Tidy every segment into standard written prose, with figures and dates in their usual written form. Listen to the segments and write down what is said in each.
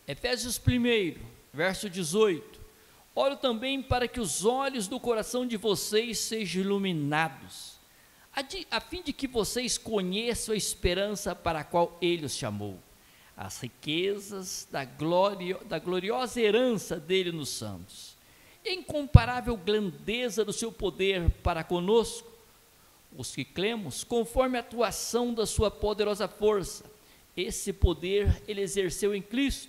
Efésios 1, verso 18. Oro também para que os olhos do coração de vocês sejam iluminados, a fim de que vocês conheçam a esperança para a qual Ele os chamou, as riquezas da gloriosa herança dele nos santos, e a incomparável grandeza do seu poder para conosco, os que cremos, conforme a atuação da sua poderosa força. Esse poder Ele exerceu em Cristo,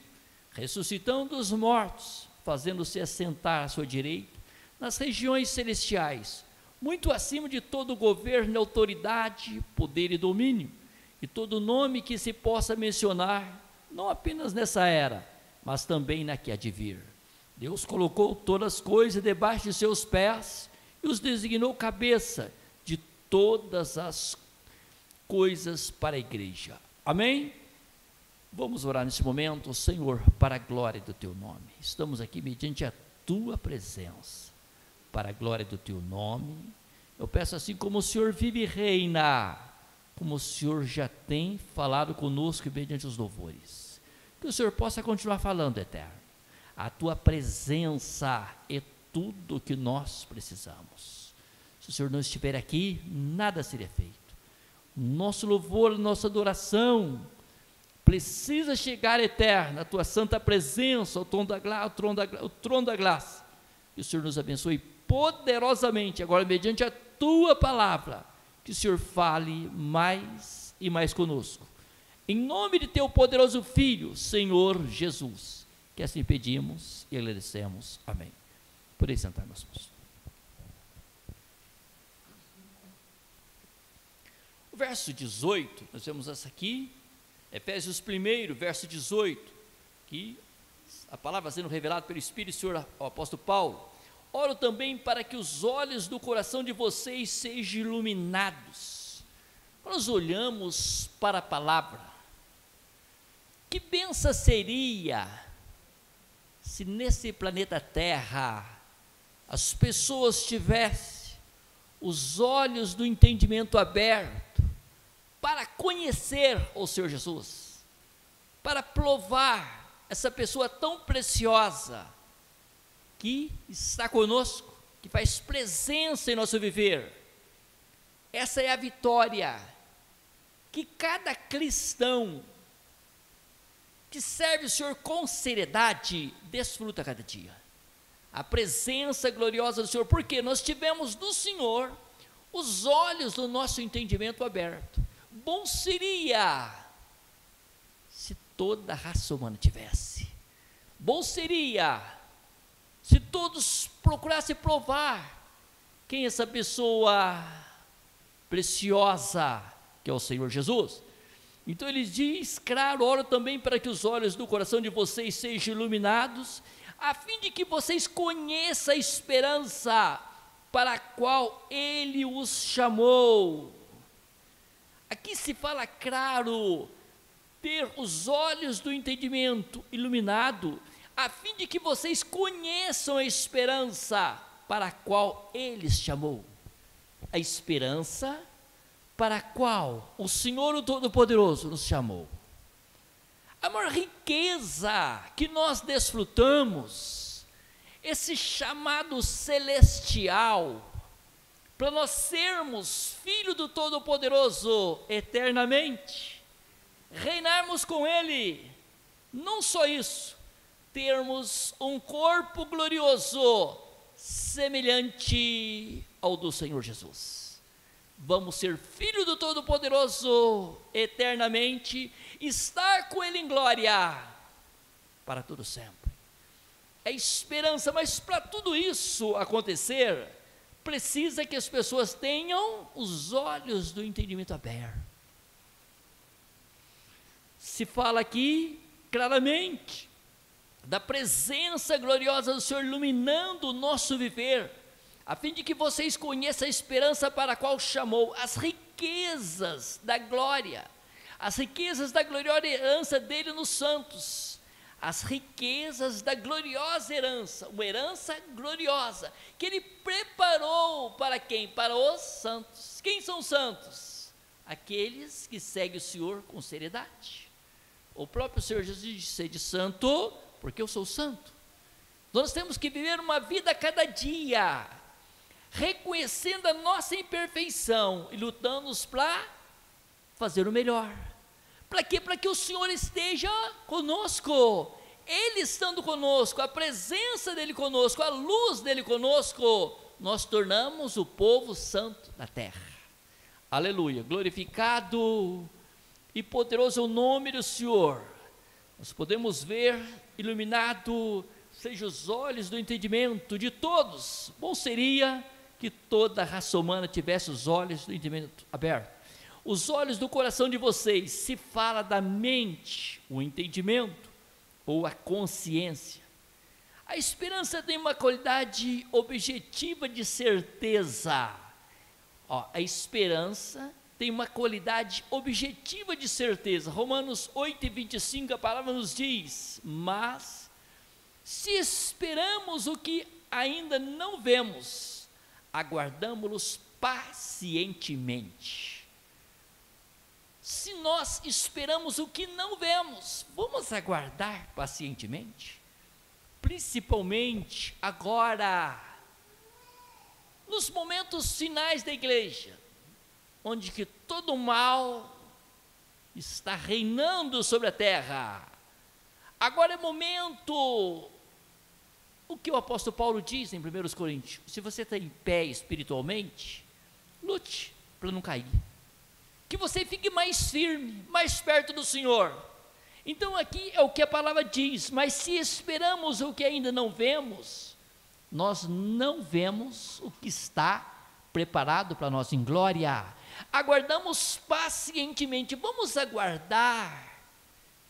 ressuscitando os mortos, fazendo-se assentar à sua direita, nas regiões celestiais, muito acima de todo governo, autoridade, poder e domínio, e todo nome que se possa mencionar, não apenas nessa era, mas também na que há de vir. Deus colocou todas as coisas debaixo de seus pés, e os designou cabeça de todas as coisas para a igreja. Amém? Vamos orar nesse momento, Senhor, para a glória do Teu nome. Estamos aqui mediante a Tua presença, para a glória do Teu nome. Eu peço assim como o Senhor vive e reina, como o Senhor já tem falado conosco mediante os louvores, que o Senhor possa continuar falando, Eterno. A Tua presença é tudo o que nós precisamos. Se o Senhor não estiver aqui, nada seria feito. Nosso louvor, nossa adoração precisa chegar, Eterna, a Tua santa presença, ao trono da graça. Que o Senhor nos abençoe poderosamente, agora mediante a Tua palavra, que o Senhor fale mais e mais conosco. Em nome de Teu poderoso Filho, Senhor Jesus, que assim pedimos e agradecemos. Amém. Podem sentar, meus irmãos. O verso 18, nós vemos essa aqui, Efésios 1, verso 18, que a palavra sendo revelada pelo Espírito do Senhor, o apóstolo Paulo. Oro também para que os olhos do coração de vocês sejam iluminados. Quando nós olhamos para a palavra, que bênção seria se nesse planeta Terra as pessoas tivessem os olhos do entendimento aberto para conhecer o Senhor Jesus, para provar essa pessoa tão preciosa que está conosco, que faz presença em nosso viver. Essa é a vitória que cada cristão que serve o Senhor com seriedade desfruta cada dia. A presença gloriosa do Senhor, porque nós tivemos do Senhor os olhos do nosso entendimento aberto. Bom seria se toda a raça humana tivesse. Bom seria se todos procurassem provar quem é essa pessoa preciosa que é o Senhor Jesus. Então ele diz, claro, oro também para que os olhos do coração de vocês sejam iluminados, a fim de que vocês conheçam a esperança para a qual Ele os chamou. Aqui se fala, claro, ter os olhos do entendimento iluminado, a fim de que vocês conheçam a esperança para a qual Ele os chamou. A esperança para a qual o Senhor o Todo-Poderoso nos chamou. A maior riqueza que nós desfrutamos, esse chamado celestial, para nós sermos filhos do Todo-Poderoso eternamente, reinarmos com Ele, não só isso, termos um corpo glorioso, semelhante ao do Senhor Jesus. Vamos ser filhos do Todo-Poderoso eternamente, estar com Ele em glória, para todo sempre. É esperança, mas para tudo isso acontecer, precisa que as pessoas tenham os olhos do entendimento aberto. Se fala aqui claramente da presença gloriosa do Senhor iluminando o nosso viver, a fim de que vocês conheçam a esperança para a qual chamou, as riquezas da glória, as riquezas da gloriosa herança dele nos santos, as riquezas da gloriosa herança, uma herança gloriosa, que Ele preparou para quem? Para os santos. Quem são os santos? Aqueles que seguem o Senhor com seriedade, O próprio Senhor Jesus disse: sede santo, porque eu sou santo. Nós temos que viver uma vida a cada dia, reconhecendo a nossa imperfeição e lutando para fazer o melhor. Para quê? Para que o Senhor esteja conosco. Ele estando conosco, a presença dEle conosco, a luz dEle conosco, nós tornamos o povo santo da terra. Aleluia, glorificado e poderoso é o nome do Senhor. Nós podemos ver, iluminado, seja os olhos do entendimento de todos. Bom seria que toda a raça humana tivesse os olhos do entendimento abertos. Os olhos do coração de vocês, se fala da mente, o entendimento, ou a consciência. A esperança tem uma qualidade objetiva de certeza. A esperança tem uma qualidade objetiva de certeza. Romanos 8:25, a palavra nos diz: mas se esperamos o que ainda não vemos, aguardamo-los pacientemente. Se nós esperamos o que não vemos, vamos aguardar pacientemente? Principalmente agora, nos momentos finais da igreja, onde que todo o mal está reinando sobre a terra. Agora é momento, o que o apóstolo Paulo diz em 1 Coríntios: se você está em pé espiritualmente, lute para não cair, que você fique mais firme, mais perto do Senhor. Então aqui é o que a palavra diz: mas se esperamos o que ainda não vemos, nós não vemos o que está preparado para nós em glória. Aguardamos pacientemente. Vamos aguardar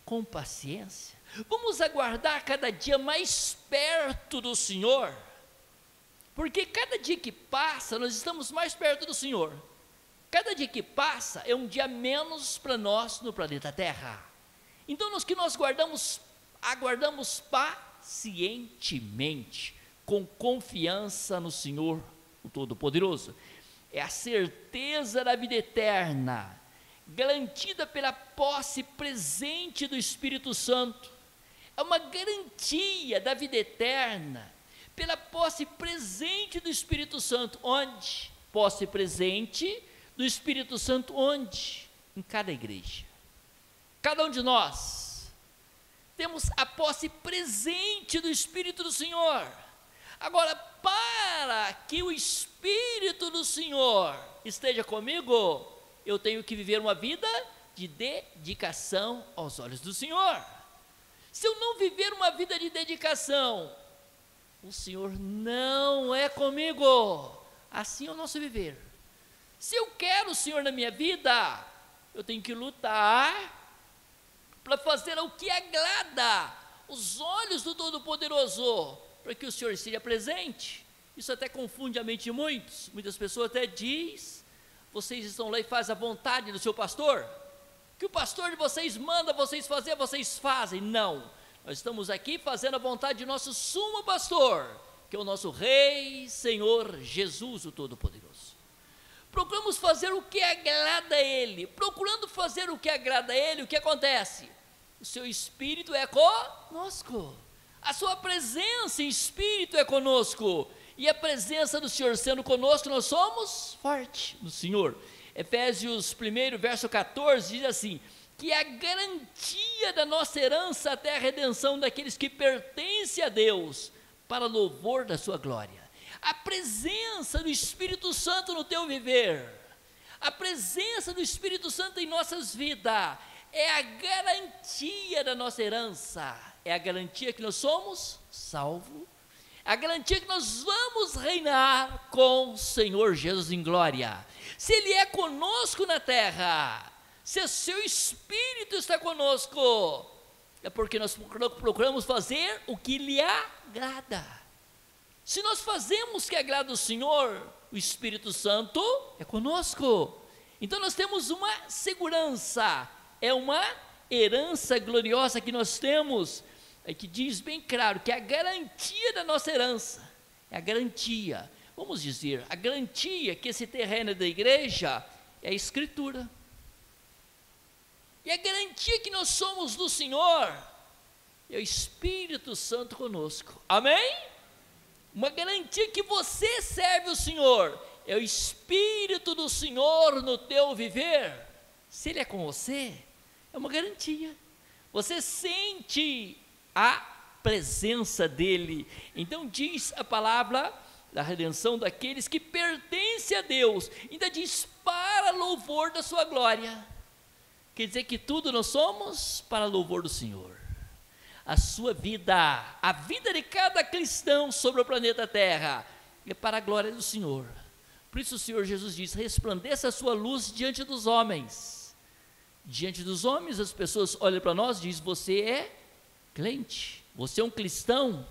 com paciência, vamos aguardar cada dia mais perto do Senhor, porque cada dia que passa, nós estamos mais perto do Senhor. Cada dia que passa é um dia menos para nós no planeta Terra. Então nós aguardamos pacientemente, com confiança no Senhor, o Todo-Poderoso. É a certeza da vida eterna, garantida pela posse presente do Espírito Santo. É uma garantia da vida eterna, pela posse presente do Espírito Santo. Onde? Posse presente do Espírito Santo, onde? Em cada igreja. Cada um de nós temos a posse presente do Espírito do Senhor. Agora, para que o Espírito do Senhor esteja comigo, eu tenho que viver uma vida de dedicação aos olhos do Senhor. Se eu não viver uma vida de dedicação, o Senhor não é comigo. Assim é o nosso viver. Se eu quero o Senhor na minha vida, eu tenho que lutar para fazer o que agrada os olhos do Todo-Poderoso, para que o Senhor esteja presente. Isso até confunde a mente de muitos. Muitas pessoas até dizem: vocês estão lá e fazem a vontade do seu pastor, que o pastor de vocês manda vocês fazer, vocês fazem. Não, nós estamos aqui fazendo a vontade de nosso sumo pastor, que é o nosso Rei, Senhor Jesus, o Todo-Poderoso. Procuramos fazer o que agrada a Ele. Procurando fazer o que agrada a Ele, o que acontece? O seu Espírito é conosco, a sua presença em Espírito é conosco, e a presença do Senhor sendo conosco, nós somos fortes no Senhor. Efésios 1, verso 14, diz assim: que a garantia da nossa herança até a redenção daqueles que pertencem a Deus, para louvor da sua glória. A presença do Espírito Santo no teu viver, a presença do Espírito Santo em nossas vidas, é a garantia da nossa herança, é a garantia que nós somos salvos, a garantia que nós vamos reinar com o Senhor Jesus em glória. Se Ele é conosco na terra, se o seu Espírito está conosco, é porque nós procuramos fazer o que lhe agrada. Se nós fazemos o que agrada o Senhor, o Espírito Santo é conosco. Então nós temos uma segurança, é uma herança gloriosa que nós temos, que diz bem claro que a garantia da nossa herança, é a garantia, vamos dizer, a garantia que esse terreno da igreja é a Escritura. E a garantia que nós somos do Senhor é o Espírito Santo conosco. Amém? Uma garantia que você serve o Senhor é o Espírito do Senhor no teu viver. Se Ele é com você, é uma garantia. Você sente a presença dEle. Então diz a palavra da redenção daqueles que pertencem a Deus. Ainda diz para louvor da sua glória. Quer dizer que tudo nós somos para louvor do Senhor. A sua vida, a vida de cada cristão sobre o planeta Terra é para a glória do Senhor. Por isso o Senhor Jesus diz: resplandeça a sua luz diante dos homens. Diante dos homens, as pessoas olham para nós e dizem: você é crente, você é um cristão.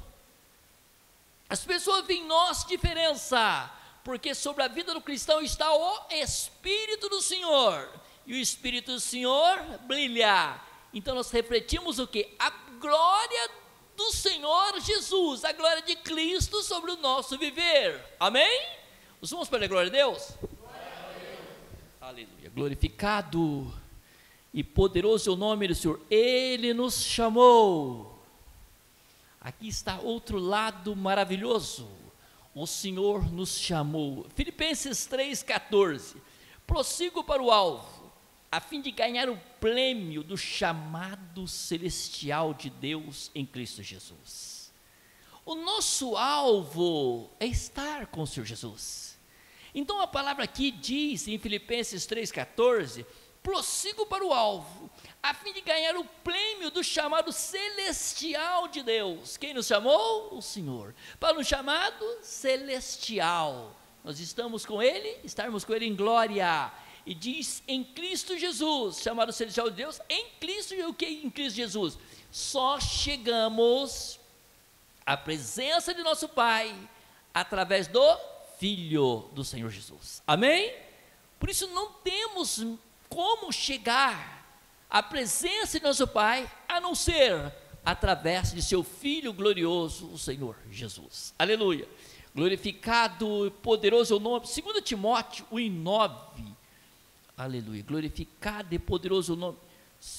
As pessoas veem em nós diferença, porque sobre a vida do cristão está o Espírito do Senhor, e o Espírito do Senhor brilha. Então nós refletimos o que? A glória do Senhor Jesus, a glória de Cristo sobre o nosso viver. Amém? Vamos para a glória de Deus? Glória a Deus. Aleluia. Glorificado e poderoso é o nome do Senhor. Ele nos chamou. Aqui está outro lado maravilhoso. O Senhor nos chamou. Filipenses 3,14. Prossigo para o alvo, a fim de ganhar o prêmio do chamado celestial de Deus em Cristo Jesus. O nosso alvo é estar com o Senhor Jesus. Então a palavra aqui diz em Filipenses 3,14, prossigo para o alvo, a fim de ganhar o prêmio do chamado celestial de Deus. Quem nos chamou? O Senhor. Para um chamado celestial. Nós estamos com Ele, estarmos com Ele em glória. E diz em Cristo Jesus, chamado celestial de Deus, em Cristo, o que em Cristo Jesus? Só chegamos à presença de nosso Pai através do Filho do Senhor Jesus. Amém? Por isso não temos como chegar à presença de nosso Pai, a não ser através de seu Filho glorioso, o Senhor Jesus. Aleluia. Glorificado e poderoso é o nome. 2 Timóteo 1,9. Aleluia, glorificado e poderoso o nome,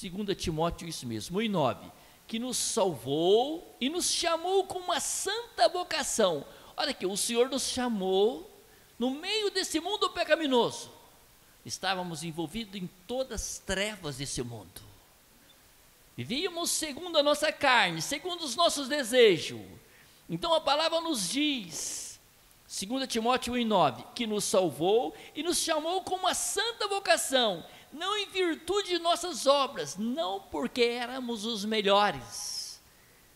2 Timóteo, isso mesmo, 1,9, que nos salvou e nos chamou com uma santa vocação. Olha aqui, o Senhor nos chamou no meio desse mundo pecaminoso. Estávamos envolvidos em todas as trevas desse mundo. Vivíamos segundo a nossa carne, segundo os nossos desejos. Então a palavra nos diz, 2 Timóteo 1,9, que nos salvou e nos chamou com uma santa vocação, não em virtude de nossas obras, não porque éramos os melhores,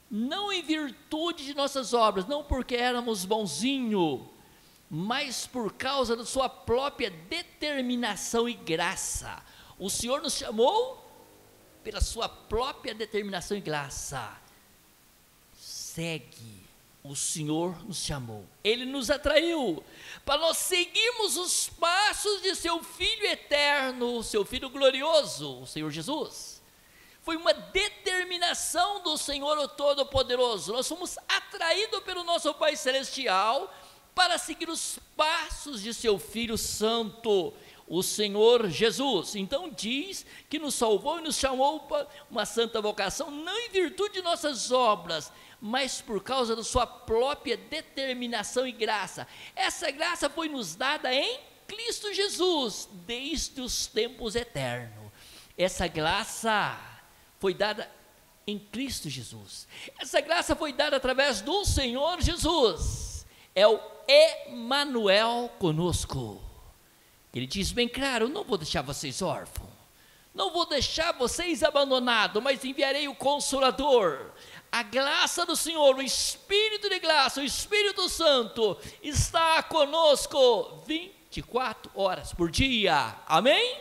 não em virtude de nossas obras, não porque éramos bonzinhos, mas por causa da sua própria determinação e graça. O Senhor nos chamou pela sua própria determinação e graça. Segue. O Senhor nos chamou, Ele nos atraiu, para nós seguirmos os passos de seu Filho eterno, seu Filho glorioso, o Senhor Jesus. Foi uma determinação do Senhor o Todo-Poderoso. Nós fomos atraídos pelo nosso Pai Celestial, para seguir os passos de seu Filho Santo, o Senhor Jesus. Então diz que nos salvou e nos chamou para uma santa vocação, não em virtude de nossas obras, mas por causa da sua própria determinação e graça. Essa graça foi nos dada em Cristo Jesus, desde os tempos eternos. Essa graça foi dada em Cristo Jesus. Essa graça foi dada através do Senhor Jesus. É o Emanuel conosco. Ele diz bem claro: não vou deixar vocês órfãos, não vou deixar vocês abandonados, mas enviarei o Consolador. A graça do Senhor, o Espírito de graça, o Espírito Santo está conosco 24 horas por dia. Amém?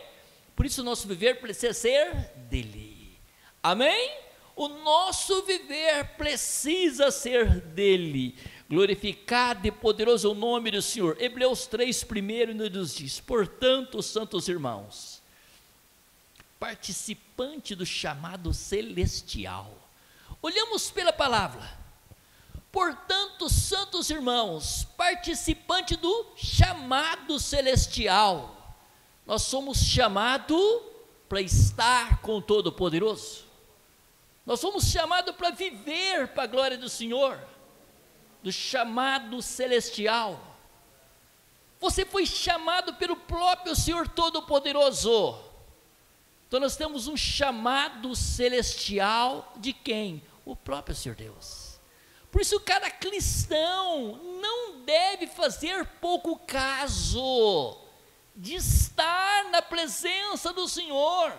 Por isso o nosso viver precisa ser dele. Amém? O nosso viver precisa ser dele. Glorificado e poderoso é o nome do Senhor. Hebreus 3:1 nos diz: portanto, santos irmãos, participante do chamado celestial. Olhamos pela palavra. Portanto, santos irmãos, participante do chamado celestial. Nós somos chamados para estar com o Todo-Poderoso. Nós fomos chamados para viver para a glória do Senhor, do chamado celestial. Você foi chamado pelo próprio Senhor Todo-Poderoso. Então nós temos um chamado celestial de quem? O próprio Senhor Deus. Por isso cada cristão não deve fazer pouco caso de estar na presença do Senhor.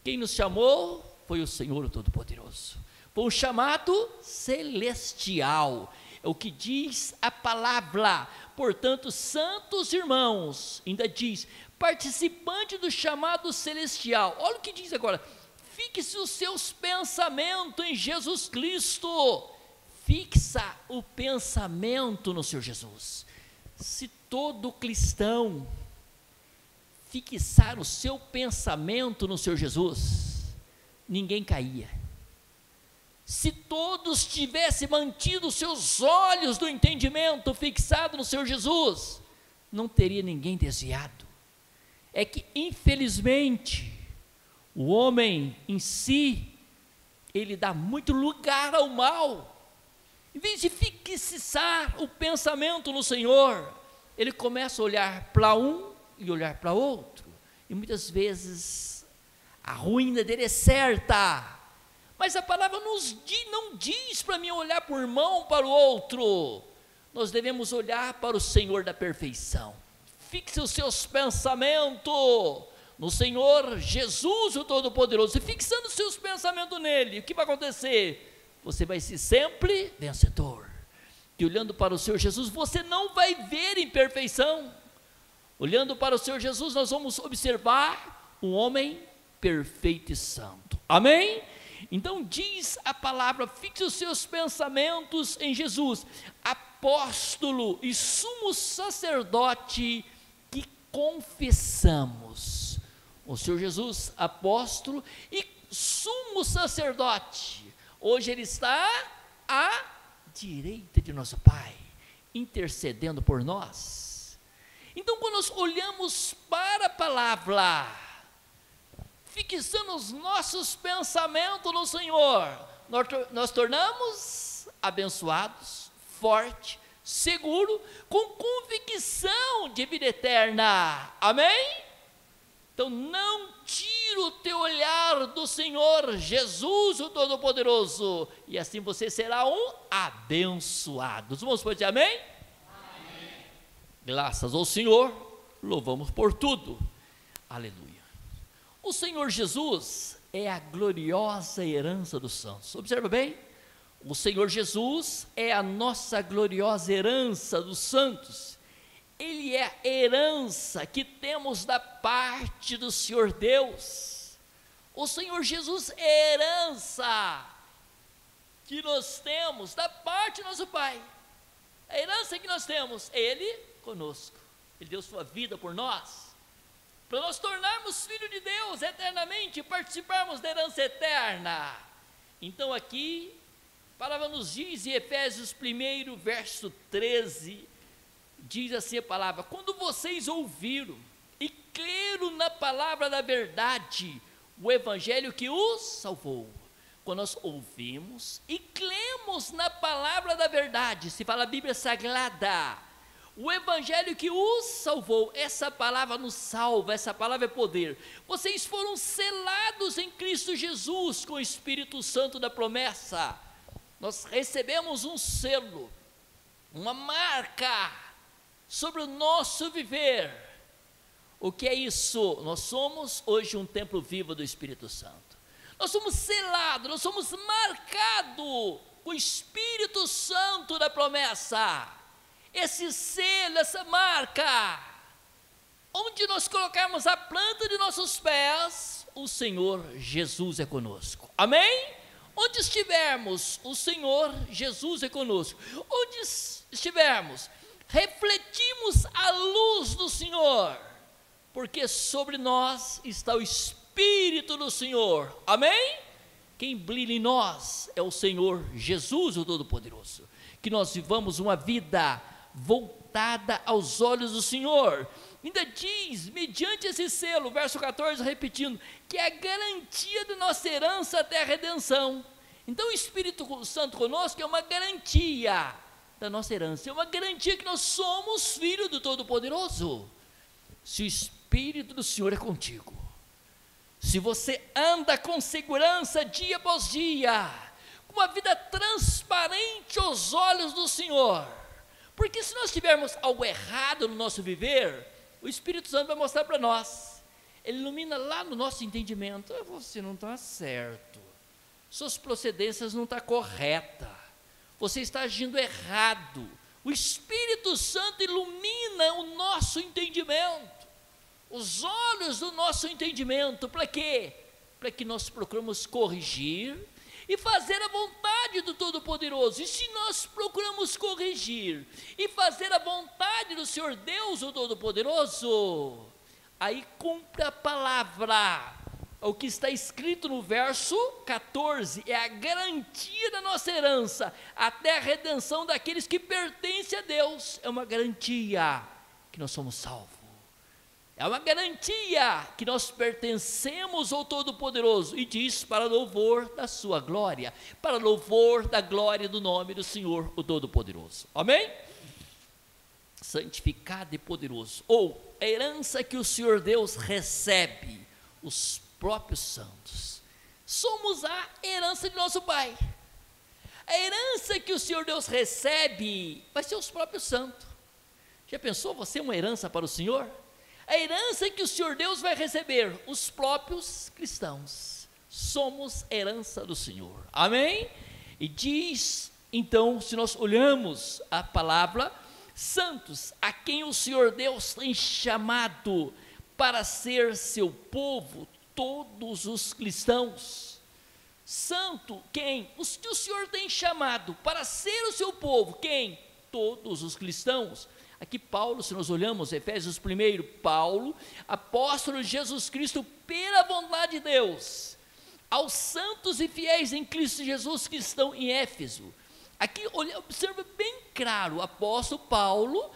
Quem nos chamou foi o Senhor Todo-Poderoso. Foi um chamado celestial, é o que diz a palavra. Portanto, santos irmãos, ainda diz, participante do chamado celestial. Olha o que diz agora: fixe os seus pensamentos em Jesus Cristo. Fixa o pensamento no Senhor Jesus. Se todo cristão fixar o seu pensamento no Senhor Jesus, ninguém caía. Se todos tivessem mantido os seus olhos do entendimento fixado no Senhor Jesus, não teria ninguém desviado. É que infelizmente o homem em si, ele dá muito lugar ao mal. Em vez de fixar o pensamento no Senhor, ele começa a olhar para um e olhar para outro, e muitas vezes a ruína dele é certa, mas a palavra não diz para mim olhar para o irmão, para o outro. Nós devemos olhar para o Senhor da perfeição. Fixe os seus pensamentos no Senhor Jesus, o Todo-Poderoso, e fixando os seus pensamentos nele, o que vai acontecer? Você vai ser sempre vencedor. E olhando para o Senhor Jesus, você não vai ver imperfeição. Olhando para o Senhor Jesus, nós vamos observar um homem perfeito e santo. Amém? Então diz a palavra: fixe os seus pensamentos em Jesus, apóstolo e sumo sacerdote, que confessamos. O Senhor Jesus, apóstolo e sumo sacerdote. Hoje ele está à direita de nosso Pai, intercedendo por nós. Então, quando nós olhamos para a palavra, fixando os nossos pensamentos no Senhor, nós tornamos abençoados, forte, seguro, com convicção de vida eterna. Amém? Então não tira o teu olhar do Senhor Jesus, o Todo-Poderoso, e assim você será um abençoado. Os irmãos podem dizer amém? Amém. Graças ao Senhor, louvamos por tudo. Aleluia. O Senhor Jesus é a gloriosa herança dos santos. Observa bem, o Senhor Jesus é a nossa gloriosa herança dos santos. Ele é a herança que temos da parte do Senhor Deus. O Senhor Jesus é a herança que nós temos da parte do nosso Pai. A herança que nós temos, Ele conosco. Ele deu sua vida por nós, para nós tornarmos filhos de Deus eternamente e participarmos da herança eterna. Então aqui, a palavra nos diz em Efésios 1, verso 13, diz assim a palavra: quando vocês ouviram e creram na palavra da verdade, o evangelho que os salvou. Quando nós ouvimos e cremos na palavra da verdade, se fala a Bíblia Sagrada, o evangelho que os salvou, essa palavra nos salva, essa palavra é poder. Vocês foram selados em Cristo Jesus com o Espírito Santo da promessa. Nós recebemos um selo, uma marca sobre o nosso viver. O que é isso? Nós somos hoje um templo vivo do Espírito Santo. Nós somos selados, nós somos marcados com o Espírito Santo da promessa. Esse selo, essa marca, onde nós colocarmos a planta de nossos pés, o Senhor Jesus é conosco. Amém? Onde estivermos, o Senhor Jesus é conosco. Onde estivermos, refletimos a luz do Senhor, porque sobre nós está o Espírito do Senhor. Amém? Quem brilha em nós é o Senhor Jesus, o Todo-Poderoso. Que nós vivamos uma vida voltada aos olhos do Senhor, ainda diz, mediante esse selo, verso 14, repetindo, que é a garantia da nossa herança até a redenção. Então o Espírito Santo conosco é uma garantia da nossa herança, é uma garantia que nós somos filhos do Todo-Poderoso. Se o Espírito do Senhor é contigo, se você anda com segurança dia após dia, com uma vida transparente aos olhos do Senhor, porque se nós tivermos algo errado no nosso viver, o Espírito Santo vai mostrar para nós, ele ilumina lá no nosso entendimento, você não está certo, suas procedências não estão corretas, você está agindo errado. O Espírito Santo ilumina o nosso entendimento, os olhos do nosso entendimento, para quê? Para que nós procuramos corrigir e fazer a vontade do Todo-Poderoso. E se nós procuramos corrigir e fazer a vontade do Senhor Deus, o Todo-Poderoso, aí cumpre a palavra, o que está escrito no verso 14, é a garantia da nossa herança, até a redenção daqueles que pertencem a Deus, é uma garantia que nós somos salvos, é uma garantia que nós pertencemos ao Todo-Poderoso, e diz para louvor da sua glória, para louvor da glória do nome do Senhor, o Todo-Poderoso, amém? Santificado e poderoso, ou a herança que o Senhor Deus recebe, os próprios santos, somos a herança de nosso Pai. A herança que o Senhor Deus recebe vai ser os próprios santos. Já pensou você uma herança para o Senhor? A herança que o Senhor Deus vai receber, os próprios cristãos, somos herança do Senhor, amém? E diz, então, se nós olhamos a palavra, santos, a quem o Senhor Deus tem chamado para ser seu povo, todos os cristãos. Santo, quem? Os que o Senhor tem chamado para ser o seu povo, quem? Todos os cristãos. Aqui Paulo, se nós olhamos Efésios 1, Paulo, apóstolo de Jesus Cristo, pela vontade de Deus, aos santos e fiéis em Cristo Jesus que estão em Éfeso. Aqui, observa bem claro, o apóstolo Paulo,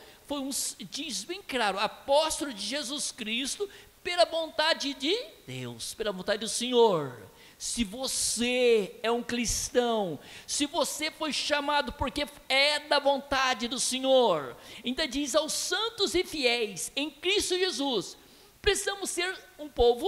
diz bem claro, apóstolo de Jesus Cristo, pela vontade de Deus, pela vontade do Senhor. Se você é um cristão, se você foi chamado porque é da vontade do Senhor, ainda diz aos santos e fiéis em Cristo Jesus, precisamos ser um povo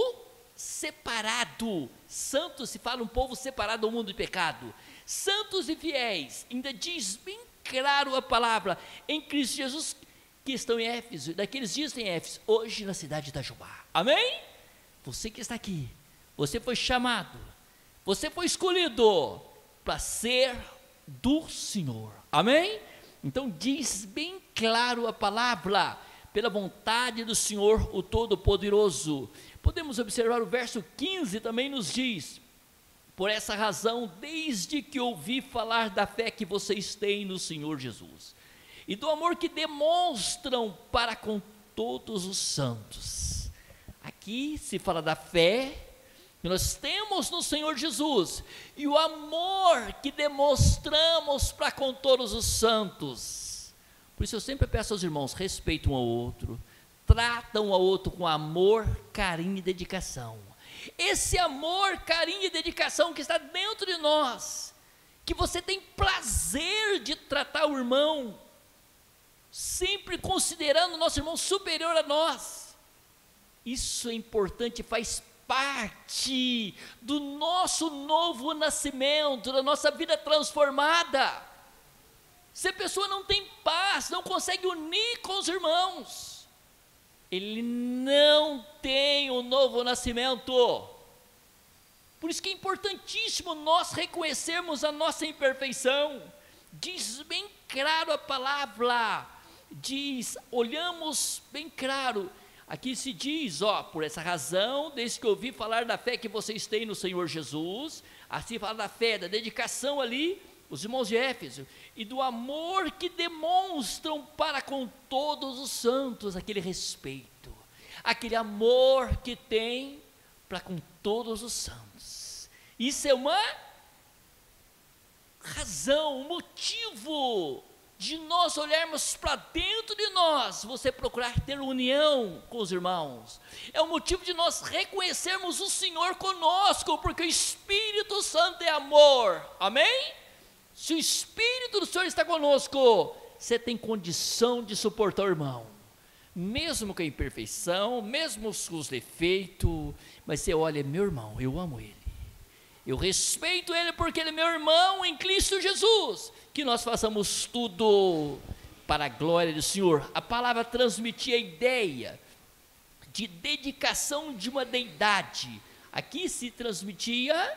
separado. Santo se fala um povo separado do mundo de pecado. Santos e fiéis, ainda diz bem claro a palavra, em Cristo Jesus, que estão em Éfeso, daqueles dias em Éfeso, hoje na cidade de Itajubá, amém? Você que está aqui, você foi chamado, você foi escolhido para ser do Senhor, amém? Então diz bem claro a palavra, pela vontade do Senhor, o Todo-Poderoso. Podemos observar o verso 15, também nos diz, por essa razão, desde que ouvi falar da fé que vocês têm no Senhor Jesus, e do amor que demonstram para com todos os santos. Aqui se fala da fé que nós temos no Senhor Jesus, e o amor que demonstramos para com todos os santos. Por isso eu sempre peço aos irmãos, respeitem um ao outro, tratam um ao outro com amor, carinho e dedicação. Esse amor, carinho e dedicação que está dentro de nós, que você tem prazer de tratar o irmão, sempre considerando o nosso irmão superior a nós, isso é importante, faz parte do nosso novo nascimento, da nossa vida transformada. Se a pessoa não tem paz, não consegue unir com os irmãos, ele não tem o novo nascimento. Por isso que é importantíssimo nós reconhecermos a nossa imperfeição. Diz bem claro a palavra, diz, olhamos bem claro, aqui se diz, por essa razão, desde que eu ouvi falar da fé que vocês têm no Senhor Jesus, assim fala da fé, da dedicação ali, os irmãos de Éfeso, e do amor que demonstram para com todos os santos, aquele respeito, aquele amor que tem para com todos os santos. Isso é uma razão, um motivo de nós olharmos para dentro de nós, você procurar ter união com os irmãos, é o motivo de nós reconhecermos o Senhor conosco, porque o Espírito Santo é amor, amém? Se o Espírito do Senhor está conosco, você tem condição de suportar o irmão, mesmo com a imperfeição, mesmo com os defeitos, mas você olha, meu irmão, eu amo ele, eu respeito ele porque ele é meu irmão em Cristo Jesus. Que nós façamos tudo para a glória do Senhor. A palavra transmitia a ideia de dedicação de uma deidade. Aqui se transmitia,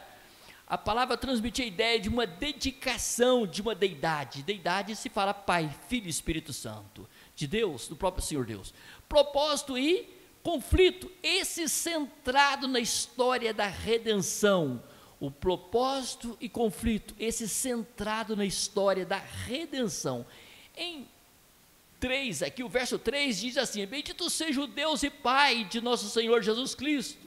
a palavra transmitia a ideia de uma dedicação de uma deidade. Deidade se fala Pai, Filho e Espírito Santo, de Deus, do próprio Senhor Deus. Propósito e conflito, esse centrado na história da redenção. O propósito e conflito, esse centrado na história da redenção. Em 3, aqui o verso 3 diz assim: bendito seja o Deus e Pai de nosso Senhor Jesus Cristo,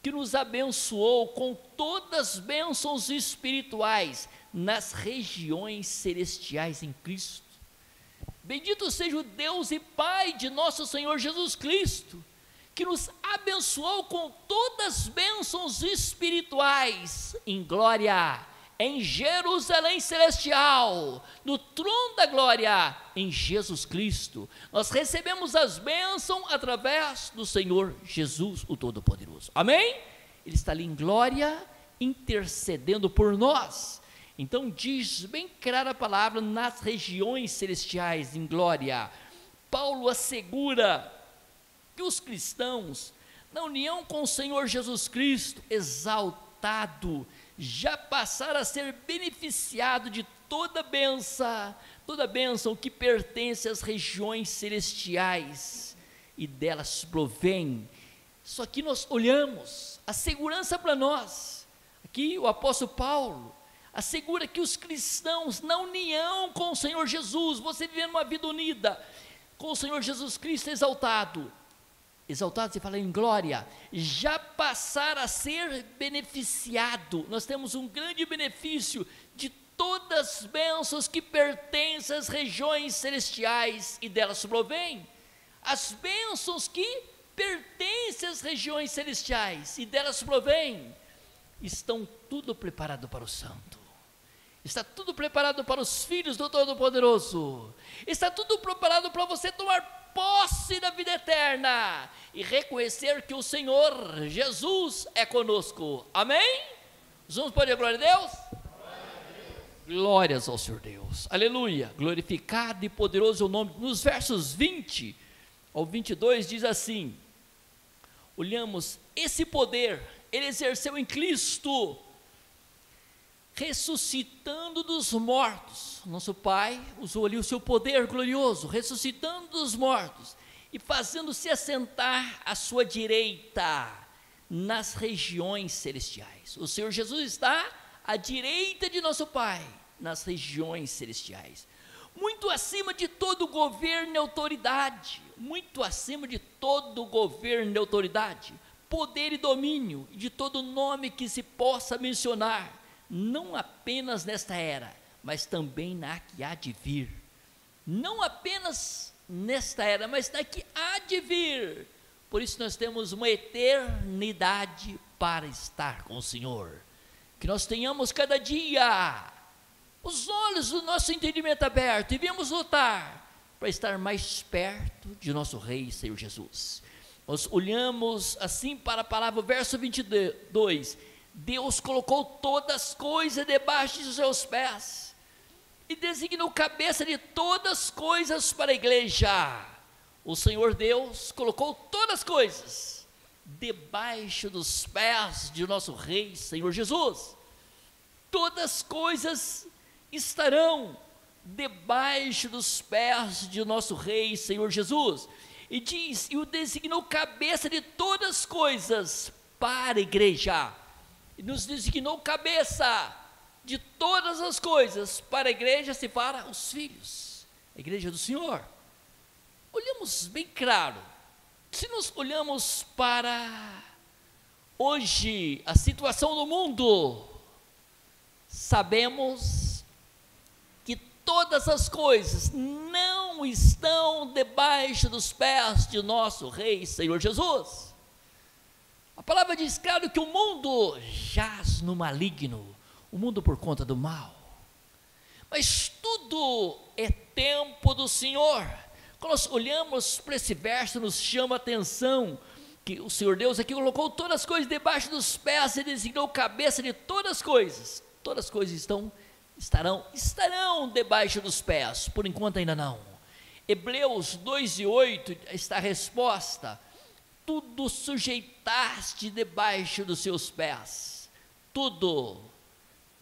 que nos abençoou com todas as bênçãos espirituais nas regiões celestiais em Cristo. Bendito seja o Deus e Pai de nosso Senhor Jesus Cristo, que nos abençoou com todas as bênçãos espirituais em glória, em Jerusalém celestial, no trono da glória, em Jesus Cristo. Nós recebemos as bênçãos através do Senhor Jesus, o Todo-Poderoso, amém? Ele está ali em glória, intercedendo por nós. Então diz bem clara a palavra, nas regiões celestiais em glória. Paulo assegura que os cristãos, na união com o Senhor Jesus Cristo, exaltado, já passaram a ser beneficiado de toda bênção que pertence às regiões celestiais, e delas provém. Só que nós olhamos a segurança para nós. Aqui o apóstolo Paulo assegura que os cristãos, na união com o Senhor Jesus, você vivendo uma vida unida com o Senhor Jesus Cristo exaltado, se fala em glória, já passar a ser beneficiado. Nós temos um grande benefício de todas as bênçãos que pertencem às regiões celestiais, e delas provém. As bênçãos que pertencem às regiões celestiais, e delas provém, estão tudo preparado para o santo, está tudo preparado para os filhos do Todo-Poderoso, está tudo preparado para você tomar posse da vida eterna e reconhecer que o Senhor Jesus é conosco, amém? Vamos pôr a glória a Deus? Glórias ao Senhor Deus, aleluia, glorificado e poderoso é o nome. Nos versos 20 ao 22 diz assim: olhamos esse poder, ele exerceu em Cristo, ressuscitando dos mortos. Nosso Pai usou ali o seu poder glorioso, ressuscitando dos mortos e fazendo-se assentar à sua direita nas regiões celestiais. O Senhor Jesus está à direita de nosso Pai, nas regiões celestiais, muito acima de todo governo e autoridade, muito acima de todo governo e autoridade, poder e domínio, de todo nome que se possa mencionar, não apenas nesta era, mas também na que há de vir. Não apenas nesta era, mas na que há de vir. Por isso nós temos uma eternidade para estar com o Senhor. Que nós tenhamos cada dia os olhos do nosso entendimento aberto e viemos lutar para estar mais perto de nosso Rei, Senhor Jesus. Nós olhamos assim para a palavra, verso 22, Deus colocou todas as coisas debaixo de seus pés e designou cabeça de todas as coisas para a igreja. O Senhor Deus colocou todas as coisas debaixo dos pés de nosso Rei, Senhor Jesus. Todas as coisas estarão debaixo dos pés de nosso Rei, Senhor Jesus. E diz, e o designou cabeça de todas as coisas para a igreja. E nos designou cabeça de todas as coisas para a igreja, se para os filhos, a igreja do Senhor. Olhamos bem claro, se nós olhamos para hoje, a situação do mundo, sabemos que todas as coisas não estão debaixo dos pés de nosso Rei Senhor Jesus. A palavra diz claro que o mundo jaz no maligno, o mundo por conta do mal, mas tudo é tempo do Senhor. Quando nós olhamos para esse verso, nos chama a atenção que o Senhor Deus aqui colocou todas as coisas debaixo dos pés e designou cabeça de todas as coisas estarão debaixo dos pés, por enquanto ainda não. Hebreus 2:8 está a resposta: tudo sujeitaste debaixo dos seus pés, tudo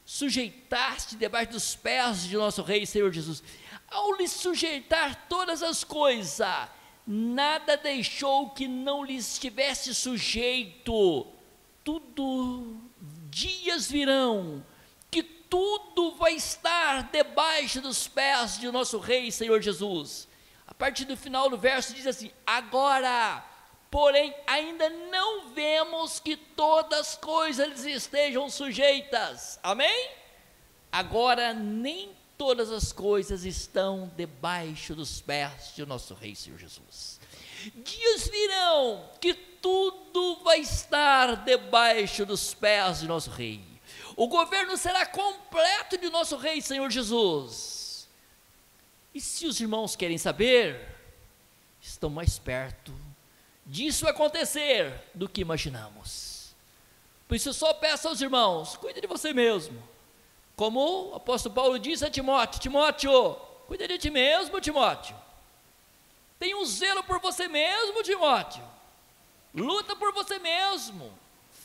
sujeitaste debaixo dos pés de nosso Rei Senhor Jesus. Ao lhe sujeitar todas as coisas, nada deixou que não lhe estivesse sujeito. Dias virão que tudo vai estar debaixo dos pés de nosso Rei Senhor Jesus. A partir do final do verso diz assim: agora, porém, ainda não vemos que todas as coisas estejam sujeitas. Amém? Agora nem todas as coisas estão debaixo dos pés de nosso Rei Senhor Jesus. Dias virão que tudo vai estar debaixo dos pés de nosso Rei. O governo será completo de nosso Rei Senhor Jesus. E se os irmãos querem saber, estão mais perto disso acontecer do que imaginamos. Por isso eu só peço aos irmãos: cuide de você mesmo. Como o apóstolo Paulo disse a Timóteo: Timóteo, cuida de ti mesmo, Timóteo. Tenha um zelo por você mesmo, Timóteo. Luta por você mesmo.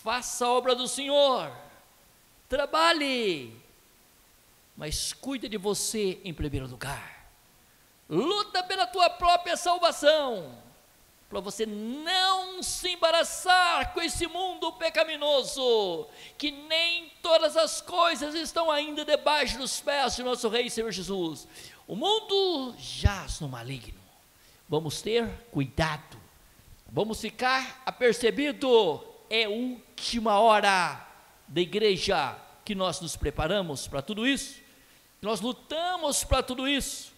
Faça a obra do Senhor. Trabalhe. Mas cuida de você em primeiro lugar. Luta pela tua própria salvação, para você não se embaraçar com esse mundo pecaminoso, que nem todas as coisas estão ainda debaixo dos pés de nosso Rei Senhor Jesus. O mundo jaz no maligno. Vamos ter cuidado, vamos ficar apercebido. É última hora da igreja que nós nos preparamos para tudo isso, nós lutamos para tudo isso.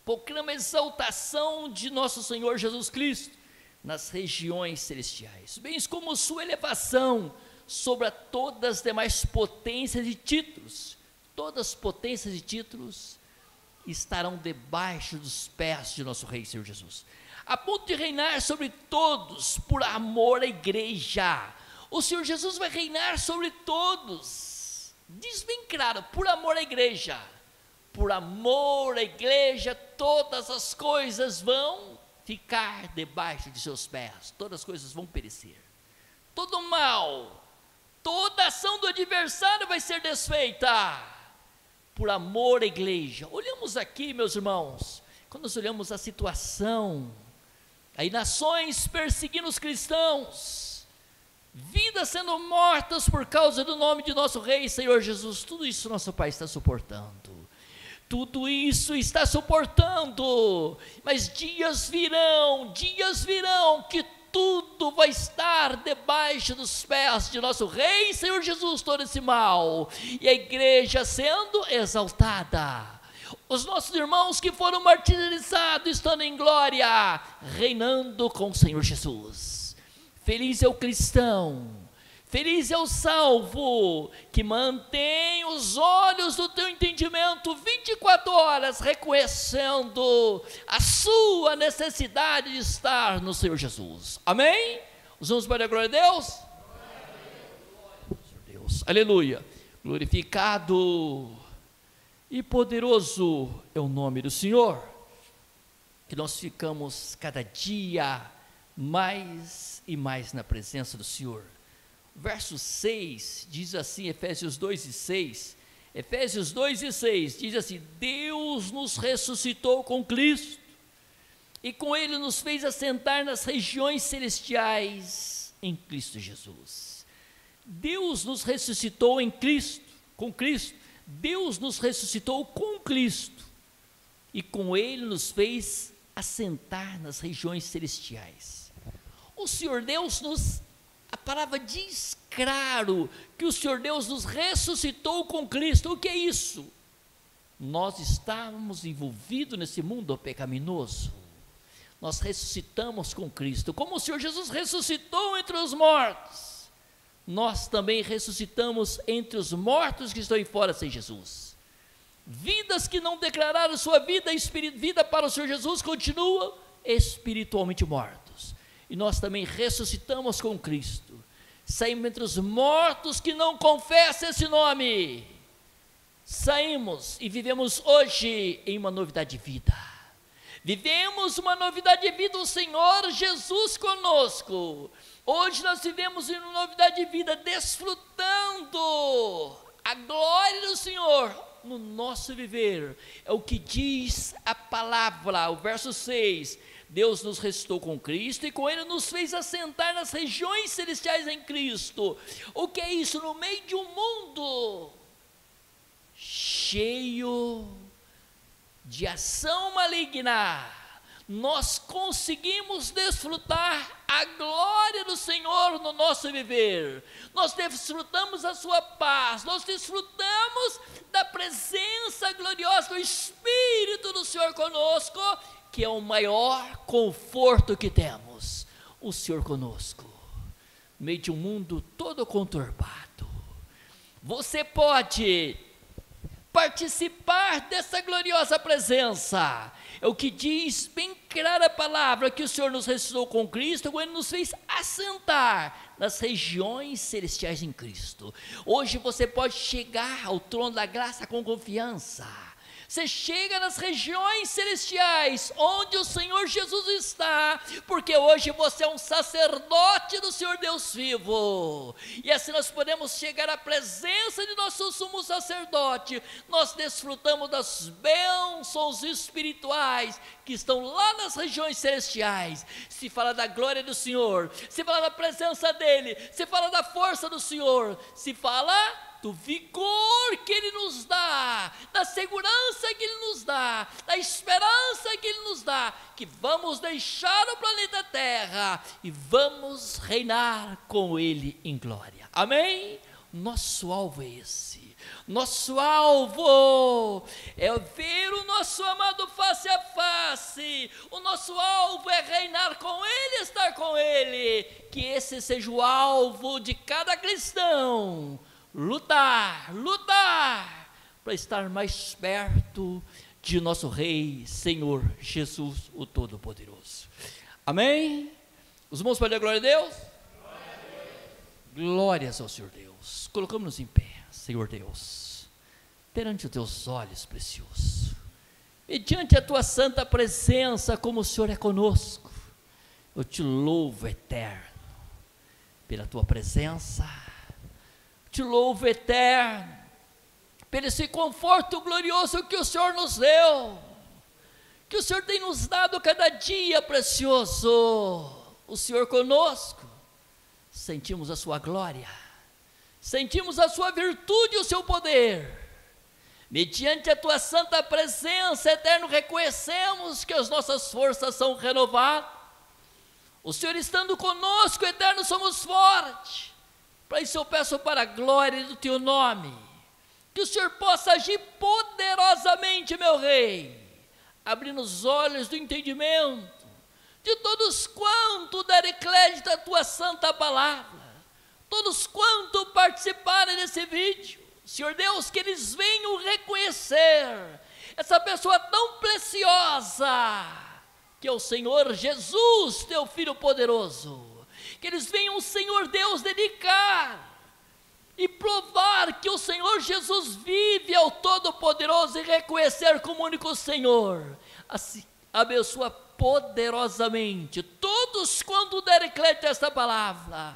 Proclama a exaltação de nosso Senhor Jesus Cristo nas regiões celestiais, bem como sua elevação sobre todas as demais potências e títulos. Todas as potências e títulos estarão debaixo dos pés de nosso Rei Senhor Jesus, a ponto de reinar sobre todos por amor à igreja. O Senhor Jesus vai reinar sobre todos, diz bem claro, por amor à igreja. Por amor à igreja, todas as coisas vão ficar debaixo de seus pés, todas as coisas vão perecer. Todo mal, toda ação do adversário vai ser desfeita, por amor à igreja. Olhamos aqui, meus irmãos, quando nós olhamos a situação, aí nações perseguindo os cristãos, vidas sendo mortas por causa do nome de nosso Rei Senhor Jesus, tudo isso nosso Pai está suportando. Tudo isso está suportando, mas dias virão que tudo vai estar debaixo dos pés de nosso Rei Senhor Jesus, todo esse mal, e a igreja sendo exaltada, os nossos irmãos que foram martirizados estando em glória, reinando com o Senhor Jesus. Feliz é o cristão, feliz é o salvo, que mantém os olhos do teu entendimento 24 horas, reconhecendo a sua necessidade de estar no Senhor Jesus. Amém? Os vamos para a glória a Deus? Deus, aleluia. Glorificado e poderoso é o nome do Senhor, que nós ficamos cada dia mais e mais na presença do Senhor. Verso 6 diz assim, Efésios 2:6, Efésios 2:6 diz assim: Deus nos ressuscitou com Cristo, e com Ele nos fez assentar nas regiões celestiais em Cristo Jesus. Deus nos ressuscitou em Cristo, com Cristo. Deus nos ressuscitou com Cristo, e com Ele nos fez assentar nas regiões celestiais. O Senhor Deus a palavra diz claro que o Senhor Deus nos ressuscitou com Cristo. O que é isso? nós estávamos envolvidos nesse mundo pecaminoso. Nós ressuscitamos com Cristo, como o Senhor Jesus ressuscitou entre os mortos, nós também ressuscitamos entre os mortos que estão aí fora sem Jesus. Vidas que não declararam sua vida para o Senhor Jesus continuam espiritualmente mortos, e nós também ressuscitamos com Cristo, saímos entre os mortos que não confessam esse nome, saímos e vivemos hoje em uma novidade de vida. Vivemos uma novidade de vida, o Senhor Jesus conosco. Hoje nós vivemos em uma novidade de vida, desfrutando a glória do Senhor no nosso viver. É o que diz a palavra, o verso 6. Deus nos ressuscitou com Cristo e com Ele nos fez assentar nas regiões celestiais em Cristo. O que é isso? No meio de um mundo cheio de ação maligna, nós conseguimos desfrutar a glória do Senhor no nosso viver. Nós desfrutamos a sua paz, nós desfrutamos da presença gloriosa do Espírito do Senhor conosco, que é o maior conforto que temos, o Senhor conosco, no meio de um mundo todo conturbado. Você pode participar dessa gloriosa presença. É o que diz bem clara a palavra, que o Senhor nos ressuscitou com Cristo, quando Ele nos fez assentar nas regiões celestiais em Cristo. Hoje você pode chegar ao trono da graça com confiança. Você chega nas regiões celestiais, onde o Senhor Jesus está, porque hoje você é um sacerdote do Senhor Deus vivo, e assim nós podemos chegar à presença de nosso sumo sacerdote. Nós desfrutamos das bênçãos espirituais que estão lá nas regiões celestiais. Se fala da glória do Senhor, se fala da presença dEle, se fala da força do Senhor, se fala do vigor que Ele nos dá, da segurança que Ele nos dá, da esperança que Ele nos dá, que vamos deixar o planeta Terra e vamos reinar com Ele em glória. Amém? Nosso alvo é esse. Nosso alvo é ver o nosso amado face a face. O nosso alvo é reinar com Ele, estar com Ele. Que esse seja o alvo de cada cristão. Lutar para estar mais perto de nosso Rei, Senhor Jesus, o Todo-Poderoso. Amém? Os irmãos podem dar glória a Deus? Glória a Deus. Glórias ao Senhor Deus. Colocamos-nos em pé, Senhor Deus, perante os teus olhos preciosos, e diante a tua santa presença, como o Senhor é conosco. Eu te louvo, eterno, pela tua presença. Te louvo, eterno, pelo esse conforto glorioso que o Senhor nos deu, que o Senhor tem nos dado cada dia precioso. O Senhor conosco, sentimos a sua glória, sentimos a sua virtude e o seu poder. Mediante a tua santa presença, eterno, reconhecemos que as nossas forças são renovadas. O Senhor estando conosco, eterno, somos fortes. Para isso eu peço para a glória do teu nome, que o Senhor possa agir poderosamente, meu Rei, abrindo os olhos do entendimento de todos quanto derem crédito à tua santa palavra, todos quanto participarem desse vídeo, Senhor Deus, que eles venham reconhecer essa pessoa tão preciosa, que é o Senhor Jesus, teu Filho poderoso. Que eles venham, Senhor Deus, dedicar e provar que o Senhor Jesus vive, é o Todo-Poderoso, e reconhecer como único Senhor. Assim, abençoa poderosamente todos quando derem crédito a esta palavra.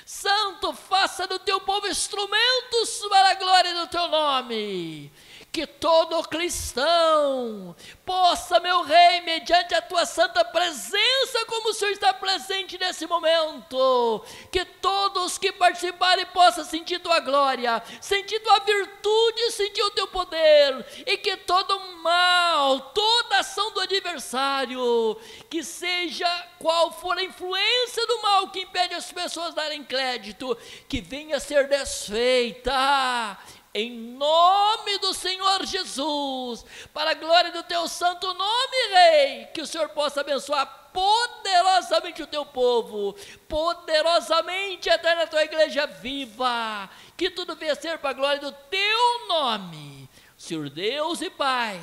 Santo, faça do teu povo instrumentos para a glória do teu nome. Que todo cristão possa, meu Rei, mediante a tua santa presença, como o Senhor está presente nesse momento, que todos que participarem possam sentir tua glória, sentir tua virtude, sentir o teu poder, e que todo mal, toda ação do adversário, que seja qual for a influência do mal que impede as pessoas darem crédito, que venha a ser desfeita, em nome do Senhor Jesus, para a glória do teu santo nome, Rei, que o Senhor possa abençoar poderosamente o teu povo, poderosamente eterna a tua igreja viva, que tudo venha ser para a glória do teu nome, Senhor Deus e Pai,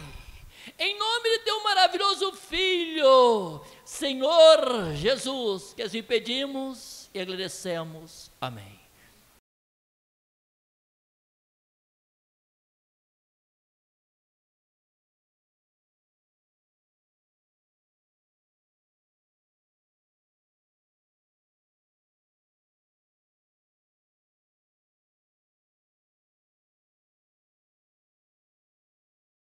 em nome de teu maravilhoso Filho, Senhor Jesus, que assim pedimos e agradecemos. Amém.